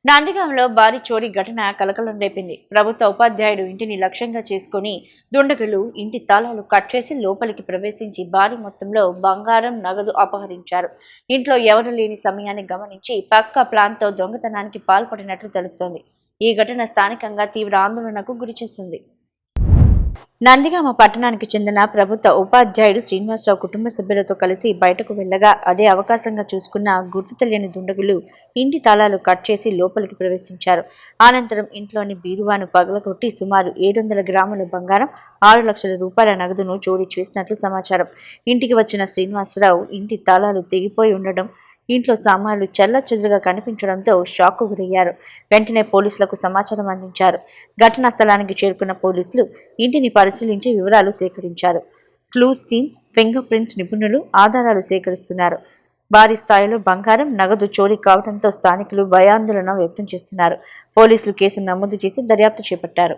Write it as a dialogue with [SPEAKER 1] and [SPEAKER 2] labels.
[SPEAKER 1] నందిగాంలో భారీ చోరీ ఘటన కలకలం రేపింది. ప్రభుత్వ ఉపాధ్యాయుడు ఇంటిని లక్ష్యంగా చేసుకుని దుండగులు ఇంటి తాళాలు కట్ చేసి లోపలికి ప్రవేశించి భారీ మొత్తంలో బంగారం, నగదు అపహరించారు. ఇంట్లో ఎవరూ లేని సమయాన్ని గమనించి పక్కా ప్లాన్తో దొంగతనానికి పాల్పడినట్లు తెలుస్తోంది. ఈ ఘటన స్థానికంగా తీవ్ర ఆందోళనకు గురిచేసింది. నందిగామ పట్టణానికి చెందిన ప్రభుత్వ ఉపాధ్యాయుడు శ్రీనివాసరావు కుటుంబ సభ్యులతో కలిసి బయటకు వెళ్లగా అదే అవకాశంగా చూసుకున్న గుర్తు తెలియని దుండగులు ఇంటి తాళాలు కట్ చేసి లోపలికి ప్రవేశించారు. అనంతరం ఇంట్లోని బీరువాను పగలగొట్టి సుమారు 700 గ్రాముల బంగారం, 6 లక్షల రూపాయల నగదును చోరీ చేసినట్లు సమాచారం. ఇంటికి వచ్చిన శ్రీనివాసరావు ఇంటి తాళాలు తెగిపోయి ఉండడం, ఇంట్లో సామాన్లు చెల్లాచెదురుగా కనిపించడంతో షాక్కు గురయ్యారు. వెంటనే పోలీసులకు సమాచారం అందించారు. ఘటనా స్థలానికి చేరుకున్న పోలీసులు ఇంటిని పరిశీలించి వివరాలు సేకరించారు. క్లూస్ టీమ్, ఫింగర్ ప్రింట్స్ నిపుణులు ఆధారాలు సేకరిస్తున్నారు. భారీ స్థాయిలో బంగారం, నగదు చోరీ కావడంతో స్థానికులు భయాందోళన వ్యక్తం చేస్తున్నారు. పోలీసులు కేసు నమోదు చేసి దర్యాప్తు చేపట్టారు.